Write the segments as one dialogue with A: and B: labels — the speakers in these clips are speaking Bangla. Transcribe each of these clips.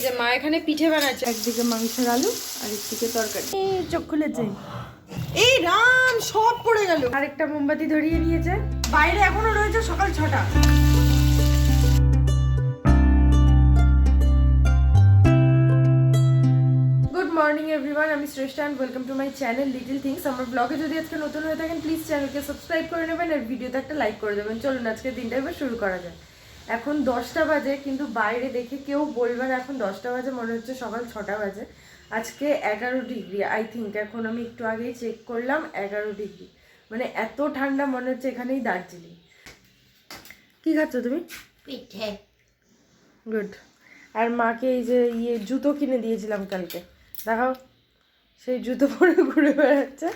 A: যে মা এখানে পিঠে বানাচ্ছে, একদিকে মাংসের আলু আর একদিকে তরকারি। চোখ খুলেছে, এই রাম সব পড়ে গেল। আরেকটা মোমবাতি ধরিয়ে নিয়েছে, বাইরে এখনো রয়েছে সকাল 6টা। গুড মর্নিং এভরিওয়ান, আমি Shreshtha and welcome to my channel little things. আমার ব্লগে যদি আজকে নতুন হয়ে থাকেন প্লিজ চ্যানেলকে সাবস্ক্রাইব করে নেবেন আর ভিডিওতে একটা লাইক করে দেবেন। চলুন আজকে দিনটা এবার শুরু করা যায়। এখন 10টা বাজে, কিন্তু বাইরে দেখে কেউ বলবে না এখন 10টা বাজে, মনে হচ্ছে সকাল 6টা বাজে। আজকে 11 ডিগ্রি আই থিঙ্ক, এখন আমি একটু আগেই চেক করলাম 11 ডিগ্রি, মানে এত ঠান্ডা মনে হচ্ছে এখানেই দার্জিলিং। কি খাচ্ছ তুমি?
B: পিঠে।
A: গুড। আর মাকে এই যে জুতো কিনে দিয়েছিলাম কালকে, দেখাও, সেই জুতো পরে ঘুরে বেড়াচ্ছে।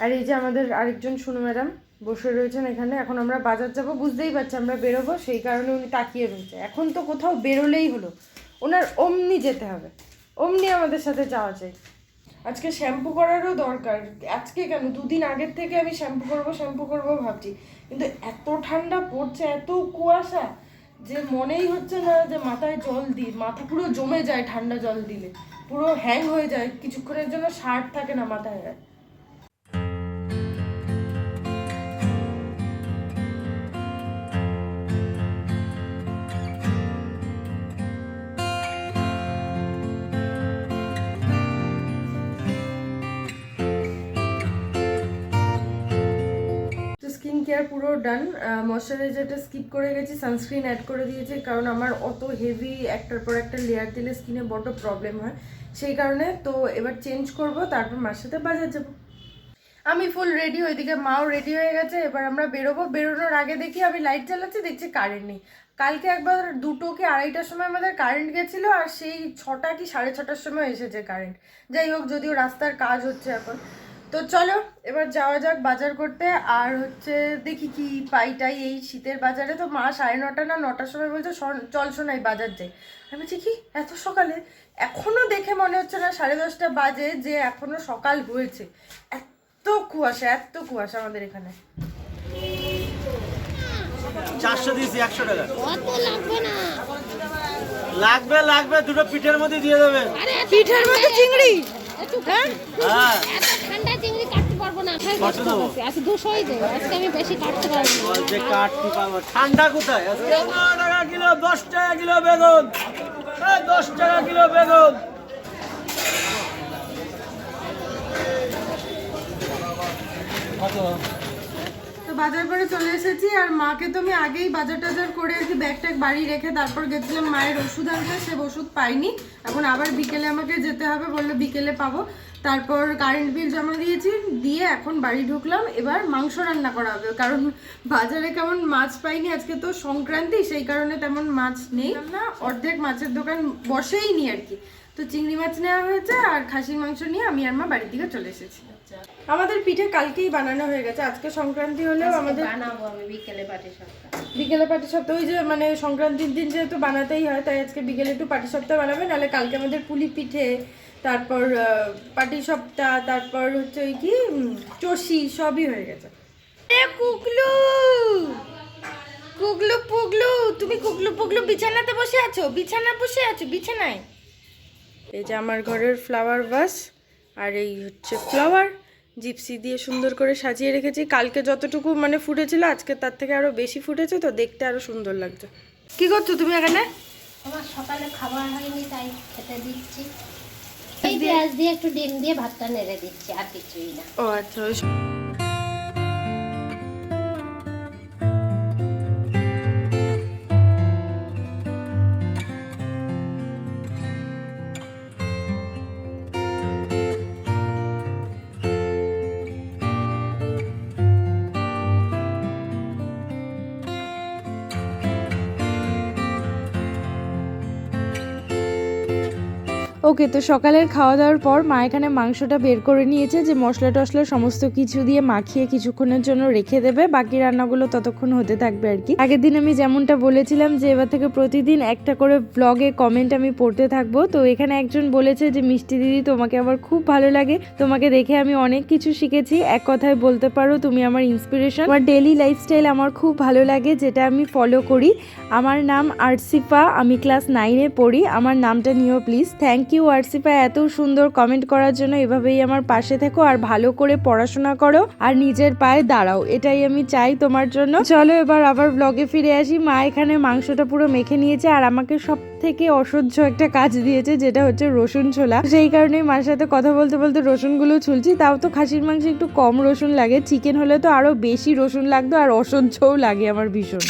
A: আর এই যে আমাদের আরেকজন সুনু ম্যাডাম বসে রয়েছেন এখানে। এখন আমরা বাজার যাব, বুঝতেই পারছি আমরা বেরোবো, সেই কারণে উনি তাকিয়ে রয়েছে। এখন তো কোথাও বেরোলেই হলো, ওনার অমনি যেতে হবে, অমনি আমাদের সাথে যাওয়া চাই। আজকে শ্যাম্পু করারও দরকার, আজকে কেন দুদিন আগের থেকে আমি শ্যাম্পু করবো ভাবছি, কিন্তু এত ঠান্ডা পড়ছে, এত কুয়াশা যে মনেই হচ্ছে না যে মাথায় জল দিই। মাথা পুরো জমে যায় ঠান্ডা জল দিলে, পুরো হ্যাং হয়ে যায়, কিছুক্ষণের জন্য শার্ট থাকে না মাথায়। স্কিন কেয়ার পুরো ডান। ময়শ্চারাইজারটা স্কিপ করে গেছি, সানস্ক্রিন অ্যাড করে দিয়েছি, কারণ আমার অত হেভি একটার পর একটা লেয়ার দিলে স্কিনে বড় প্রবলেম হয়, সেই কারণে। তো এবার চেঞ্জ করব, তারপর মার সাথে বাজার যাবো। আমি ফুল রেডি, ওইদিকে মাও রেডি হয়ে গেছে। এবার আমরা বেরোবো। বেরোনোর আগে দেখি আমি লাইট জ্বালাচ্ছি, দেখছি কারেন্ট নেই। কালকে একবার 2টো কি 2:30টার সময় আমাদের কারেন্ট গেছিলো, আর সেই 6টা কি 6:30টার সময় এসেছে কারেন্ট। যাই হোক, যদিও রাস্তার কাজ হচ্ছে এখন। তো চলো এবার যাওয়া যাক বাজার করতে। আর হচ্ছে দেখি কি পাইটাই এই শীতের বাজারে। তো মা 9:30 না 9টার সময় বলছে চল শোনাই বাজার যাই। আমি বলছি কি এত সকালে? এখনো দেখে মনে হচ্ছে না 10:30টা বাজে, যে এখনো সকাল হয়েছে। এত কুয়াশা আমাদের এখানে।
C: 400 দিয়েছি, 100 টাকা
B: অত লাগবে না।
C: লাগবে দুটো পিঠের মধ্যে দিয়ে দেবে।
A: পিঠের মধ্যে চিংড়ি?
C: হ্যাঁ,
B: এত ঠান্ডা চিংড়ি কাটতে পারবো না। আজকে 200ই দেবো, আজকে আমি বেশি কাটতে পারবো না।
C: যে কাটতে পারবো, ঠান্ডা কোথায়? 15 টাকা কিলো, 10 টাকা কিলো বেগুন, 10 টাকা কিলো বেগুন।
A: তো বাজার করে চলে এসেছি। আর মাকে তো আমি আগেই বাজার টাজার করে আর কি ব্যাগ ট্যাগ বাড়ি রেখে তারপর গেছিলাম মায়ের ওষুধ আনতে। সে ওষুধ পাইনি, এখন আবার বিকেলে আমাকে যেতে হবে, বললো বিকেলে পাবো। তারপর কারেন্ট বিল জমা দিয়েছি, দিয়ে এখন বাড়ি ঢুকলাম। এবার মাংস রান্না করা হবে, কারণ বাজারে কেমন মাছ পাইনি। আজকে তো সংক্রান্তি, সেই কারণে তেমন মাছ নেই না, অর্ধেক মাছের দোকান বসেই নি আর কি। তো চিংড়ি মাছ নেওয়া হয়েছে, আর খাসির মাংস নিয়ে আমি আর মা বাড়ির দিকে চলে এসেছি। আমাদের পিঠে কালকেই বানানো হয়ে গেছে, আজকে সংক্রান্তি হলেও আমাদের
B: বানাবো আমি বিকেলে পাটিসাপটা।
A: বিকেলে পাটিসাপটা, ওই যে মানে সংক্রান্তির দিন যেহেতু বানাতেই হয়, তাই আজকে বিকেলে একটু পাটিসাপটা বানাবে। নাহলে কালকে আমাদের পুলি পিঠে, তারপর পাটিসাপটা, তারপর হচ্ছে ওই কি চষি, সবই হয়ে গেছে। কুকলু কুকলু পুগলু, তুমি কুকলু পুগলু বিছানাতে বসে আছো? বিছানায়। এই যে আমার ঘরের ফ্লাওয়ার ভাস, আর এই হচ্ছে ফ্লাওয়ার জিপসি দিয়ে সুন্দর করে সাজিয়ে রেখেছি। কালকে যতটুকু মানে ফুটেছিল, আজকে তার থেকে আরো বেশি ফুটেছে, তো দেখতে আরো সুন্দর লাগছে। কি করছো তুমি এখানে?
B: আমার সকালে খাবার হয়নি, তাই খেতে দিচ্ছি। এই পেঁয়াজ দিয়ে একটু ডিম দিয়ে ভাতটা নেড়ে দিচ্ছি, আর কিছুই না।
A: ও আচ্ছা। ও ওকে, তো সকালের খাওয়া দাওয়ার পর মা এখানে মাংসটা বের করে নিয়েছে, যে মশলা টশলা সমস্ত কিছু দিয়ে মাখিয়ে কিছুক্ষণের জন্য রেখে দেবে, বাকি রান্নাগুলো ততক্ষণ হতে থাকবে আর কি। আগের দিন আমি যেমনটা বলেছিলাম যে এবার থেকে প্রতিদিন একটা করে ব্লগে কমেন্ট আমি পড়তে থাকবো। তো এখানে একজন বলেছে যে মিষ্টি দিদি তোমাকে আমার খুব ভালো লাগে, তোমাকে দেখে আমি অনেক কিছু শিখেছি, এক কথায় বলতে পারো তুমি আমার ইন্সপিরেশন। আমার ডেইলি লাইফস্টাইল আমার খুব ভালো লাগে, যেটা আমি ফলো করি। আমার নাম আরসিফা, আমি ক্লাস 9-এ পড়ি, আমার নামটা নিও প্লিজ। থ্যাংক ইউ আরসিফা এত সুন্দর কমেন্ট করার জন্য। এভাবেই আমার পাশে থেকো আর ভালো করে পড়াশোনা করো আর নিজের পায়ে দাঁড়াও, এটাই আমি চাই তোমার জন্য। চলো এবার আবার ব্লগে ফিরে আসি। মা এখানে মাংসটা পুরো মেখে নিয়েছে আর আমাকে সব থেকে অসহ্য একটা কাজ দিয়েছে, যেটা হচ্ছে রসুন ছোলা। সেই কারণেই মার সাথে কথা বলতে বলতে রসুনগুলো ছুলছি। তাও তো খাসির মাংসে একটু কম রসুন লাগে, চিকেন হলে তো আরো বেশি রসুন লাগতো আর অসহ্যও লাগে আমার ভীষণ।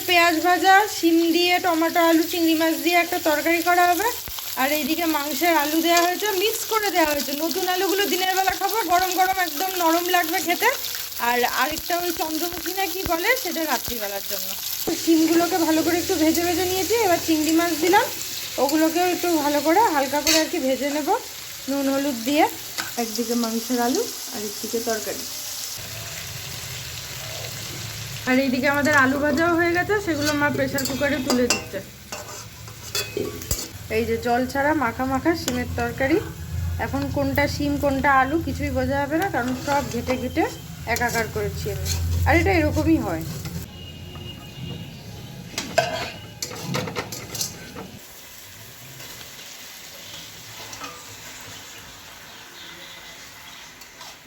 A: পেঁয়াজ ভাজা, শিম দিয়ে, টমেটো, আলু, চিংড়ি মাছ দিয়ে একটা তরকারি করা হবে। আর এইদিকে মাংসের আলু দেওয়া হয়েছে, মিক্স করে দেওয়া হয়েছে। নতুন আলুগুলো দিনের বেলা খাবো, গরম গরম একদম নরম লাগবে খেতে। আর আরেকটা ওই চন্দ্রমুখী না কি বলে, সেটা রাত্রিবেলার জন্য। শিমগুলোকে ভালো করে একটু ভেজে ভেজে নিয়েছি, এবার চিংড়ি মাছ দিলাম, ওগুলোকেও একটু ভালো করে হালকা করে আর কি ভেজে নেব নুন হলুদ দিয়ে। একদিকে মাংসের আলু আর একদিকে তরকারি। আর এইদিকে আমাদের আলু ভাজাও হয়ে গেছে, সেগুলো মা প্রেসার কুকারে তুলে দিচ্ছে। এই যে জল ছাড়া মাখা মাখা শিমের তরকারি। এখন কোনটা শিম কোনটা আলু কিছুই বোঝা যাবে না, কারণ সব ঘেটে ঘেটে একাকার করেছি আমি। আর এটা এরকমই হয়।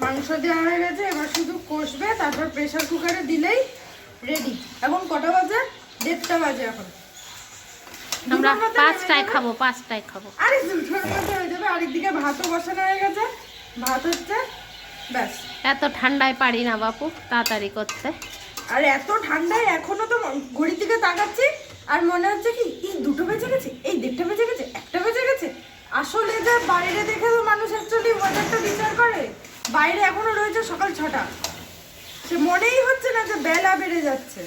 A: মাংস দেওয়া হয়ে গেছে, এবার শুধু কষবে, তারপর প্রেসার কুকারে দিলেই রেডি। এখন কটা বাজে? 1:30 বাজে। এখন
B: আমরা 5টায় খাবো, 5টায় খাবো।
A: আরে 2টোর মধ্যে হয়ে যাবে। আরেকদিকে ভাতও বসানো হয়ে গেছে, ভাত হচ্ছে, ব্যাস।
B: এত ঠান্ডায় পারি না বাপু তাড়াতাড়ি করতে।
A: আর এত ঠান্ডায় এখনো তো ঘড়ির দিকে তাকাচ্ছি আর মনে হচ্ছে কি এই 2টো বেজে গেছে, এই 1:30 বেজে গেছে, 1টা বেজে গেছে। আসলে যে বাইরে দেখে তো মানুষ অ্যাকচুয়ালি ওয়েদারটা বিচার করে। বাইরে এখনো রয়েছে সকাল 6টা, সে মনেই হচ্ছে না যে বেলা বেড়ে যাচ্ছে।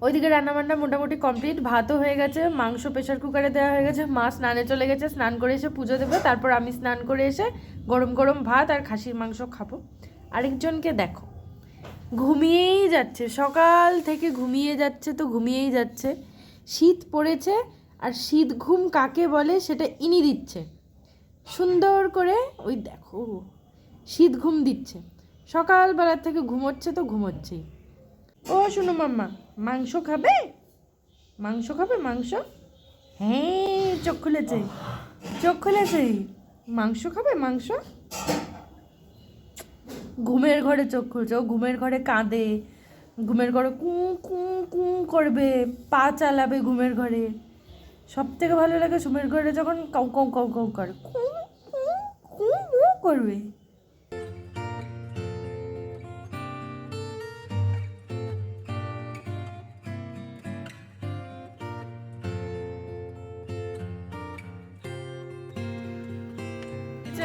A: ওইদিকে রান্নাবান্না মোটামুটি কমপ্লিট, ভাতও হয়ে গেছে, মাংস প্রেসার কুকারে দেওয়া হয়ে গেছে, মা স্নানে চলে গেছে, স্নান করে এসে পুজো দেবে, তারপর আমি স্নান করে এসে গরম গরম ভাত আর খাসির মাংস খাবো। আরেকজনকে দেখো ঘুমিয়েই যাচ্ছে, সকাল থেকে ঘুমিয়ে যাচ্ছে, তো ঘুমিয়েই যাচ্ছে। শীত পড়েছে আর শীত ঘুম কাকে বলে সেটা ইনি দিচ্ছে সুন্দর করে। ওই দেখো শীত ঘুম দিচ্ছে, সকালবেলার থেকে ঘুমোচ্ছে তো ঘুমোচ্ছেই। ও শুনো মাম্মা, মাংস খাবে? মাংস খাবে? মাংস? হ্যাঁ, চোখ খুলেছে, চোখ খুলেছে। মাংস খাবে? মাংস? ঘুমের ঘরে চোখ খুলছে, ও ঘুমের ঘরে কাঁদে, ঘুমের ঘরে কু কু কু করবে, পা চালাবে ঘুমের ঘরে। সব থেকে ভালো লাগে ঘুমের ঘরে যখন কাউ কাউ কাউ কাউ করে, কু কু কু কু করবে।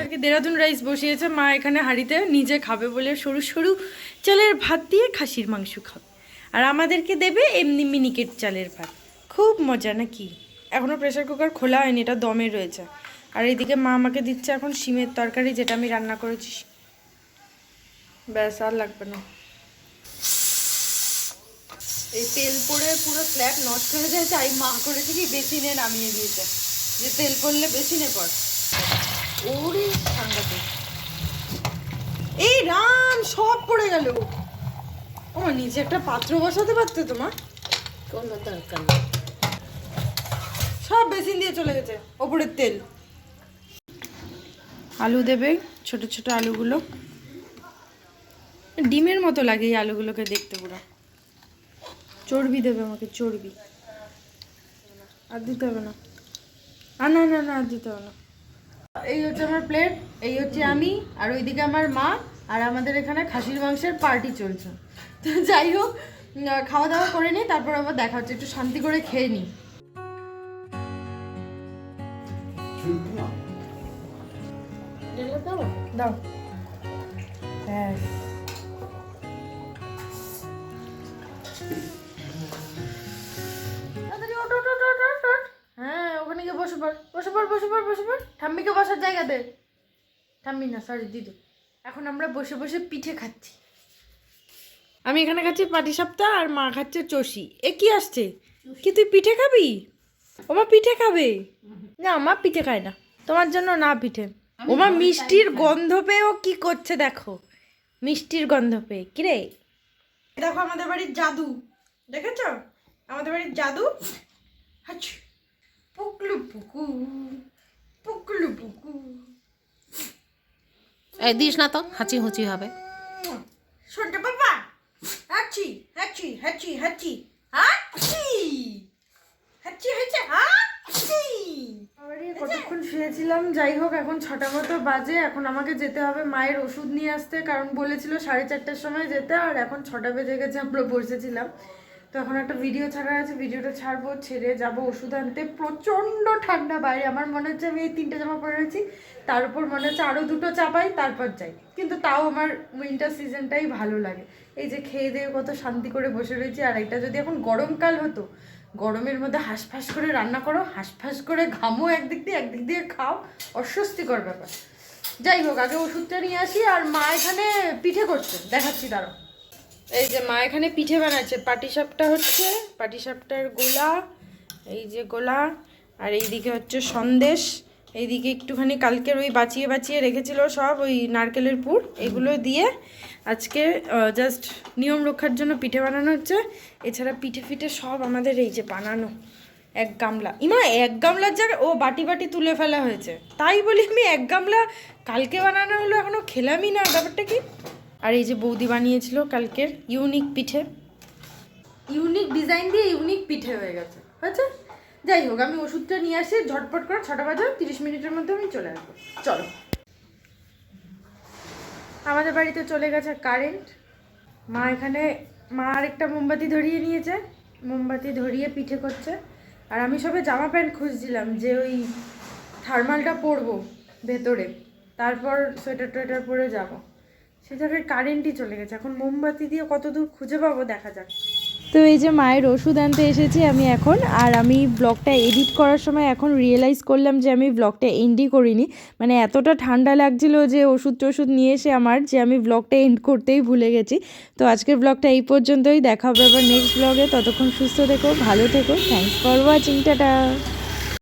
A: আর কি দেরাদুন রাইস বসিয়েছে মা এখানে হাঁড়িতে, নিজে খাবে বলে সরু সরু চালের ভাত দিয়ে খাসির মাংস খাবে, আর আমাদেরকে দেবে এমনি মিনিকেট চালের ভাত। খুব মজা নাকি? এখনও প্রেসার কুকার খোলা হয়নি, এটা দমে রয়েছে। আর এইদিকে মা আমাকে দিচ্ছে এখন শিমের তরকারি, যেটা আমি রান্না করেছি। ব্যাস, আর লাগবে না। এই তেল পড়ে পুরো স্ল্যাব নষ্ট হয়ে যায়, তাই মা করেছে কি বেসিনে নামিয়ে দিয়েছে, যে তেল পড়লে বেসিনে পড়। ওরে সাংঘাতিক, এই রাম সব পড়ে গেল। ও নিচে একটা পাত্র বসাতে পারতে তোমার,
B: কোনো দরকার নেই।
A: সব বেসিন দিয়ে চলে গেছে ওপরের তেল। আলু দেবে, ছোট ছোট আলুগুলো, ডিমের মতো লাগে এই আলুগুলোকে দেখতে পুরো। চর্বি দেবে আমাকে, চর্বি। আর দিতে হবে না, আর না না না আর দিতে হবে না। এই হচ্ছে আমার প্লেট, এই হচ্ছে আমি, আর ওইদিকে আমার মা, আর আমাদের এখানে খাসির মাংসের পার্টি চলছে। তো যাই হোক, খাওয়া দাওয়া করে নিই, তারপর আবার দেখা হচ্ছে, একটু শান্তি করে খেয়ে নিই। দাও হ্যাঁ হ্যাঁ, ওখানে গিয়ে বসে পড়, বসে পড়, বসে পড়, বসে পড়। ঠাম্মিকে বসার জায়গা দে। ঠাম্মি না, সরি দিদু। এখন আমরা বসে বসে পিঠে খাচ্ছি। আমি এখানে খাচ্ছি পাটিসাপটা আর মা খাচ্ছে চষি। এ কি আসছে? কি তুই পিঠে খাবি? ওমা পিঠে খাবে না? মা পিঠে খায় না, তোমার জন্য না পিঠে। ওমা মিষ্টির গন্ধ পেয়েও কি করছে দেখো, মিষ্টির গন্ধ পেয়ে। কিরে দেখো আমাদের বাড়ির জাদু, দেখেছ আমাদের বাড়ির জাদু। হাচ্ছি পুকলু পুকু, পুকলু পুকু।
B: এই দিস না তো, হাঁচি হুচি হবে।
A: শুনতে বাবা, হাচ্ছি হাচ্ছি হাচ্ছি হাচ্ছি হাচ্ছি হাচ্ছি হাচ্ছি হাচ্ছি। কতক্ষণ শুয়েছিলাম, যাই হোক এখন 6টা মতো বাজে। এখন আমাকে যেতে হবে মায়ের ওষুধ নিয়ে আসতে, কারণ বলেছিল 4:30টার সময় যেতে, আর এখন 6টা বেজে গেছে, আমরা বসেছিলাম। তো এখন একটা ভিডিও ছাড়ার আছে, ভিডিওটা ছাড়বো, ছেড়ে যাব ওষুধ আনতে। প্রচণ্ড ঠান্ডা বাইরে, আমার মনে হচ্ছে আমি এই 3টে জামা পরে রয়েছি, তার উপর মনে হচ্ছে আরও 2টো চাপাই তারপর যাই। কিন্তু তাও আমার উইন্টার সিজনটাই ভালো লাগে। এই যে খেয়ে দিয়ে কত শান্তি করে বসে রয়েছি। আর এটা যদি এখন গরমকাল হতো, গরমের মধ্যে হাঁসফাঁস করে রান্না করো, হাঁসফাঁস করে ঘামো একদিক দিয়ে খাও, অস্বস্তিকর ব্যাপার। যাই হোক, আগে ওষুধটা নিয়ে আসি। আর মা এখানে পিঠে করছে, দেখাচ্ছি দাঁড়াও। এই যে মা এখানে পিঠে বানাচ্ছে, পাটিসাপটা হচ্ছে, পাটিসাপটার গোলা, এই যে গোলা, আর এইদিকে হচ্ছে সন্দেশ, এইদিকে একটুখানি কালকের ওই বাঁচিয়ে বাঁচিয়ে রেখেছিল সব ওই নারকেলের পুর, এগুলো দিয়ে আজকে জাস্ট নিয়ম রক্ষার জন্য পিঠে বানানো হচ্ছে। এছাড়া পিঠে ফিঠে সব আমাদের এই যে বানানো 1 গামলা। ইমা 1 গামলার জায়গায় ও বাটি বাটি তুলে ফেলা হয়েছে, তাই বলি আমি 1 গামলা কালকে বানানো হলো, এখনও খেলামই না, ব্যাপারটা কি? আর এই যে বৌদি বানিয়েছিল কালকের ইউনিক পিঠে, ইউনিক ডিজাইন দিয়ে ইউনিক পিঠে হয়ে গেছে, হয়েছে। যাই হোক, আমি ওষুধটা নিয়ে আসি ঝটপট করে, 6টা বাজে, 30 মিনিটের মধ্যে আমি চলে আসবো। চলো। আমাদের বাড়িতে চলে গেছে কারেন্ট। মা এখানে আরেকটা মোমবাতি ধরিয়ে নিয়েছে, মোমবাতি ধরিয়ে পিঠে করছে। আর আমি সবে জামা প্যান্ট খুঁজছিলাম যে ওই থার্মালটা পরবো ভেতরে, তারপর সোয়েটার টোয়েটার পরে যাব। সে জায়গায় কারেন্টই চলে গেছে, এখন মোমবাতি দিয়ে কত দূর খুঁজে পাবো দেখা যাক। তো এই যে মায়ের ওষুধ আনতে এসেছি আমি এখন, আর আমি ব্লগটা এডিট করার সময় এখন রিয়েলাইজ করলাম যে আমি ব্লগটা এন্ডই করিনি। মানে এতটা ঠান্ডা লাগছিল যে ওষুধ টষুধ নিয়ে এসে আমার, যে আমি ব্লগটা এন্ড করতেই ভুলে গেছি। তো আজকের ব্লগটা এই পর্যন্তই, দেখা হবে আবার নেক্সট ব্লগে। ততক্ষণ সুস্থ থেকো, ভালো থেকো, থ্যাংকস ফর ওয়াচিং, টাটা।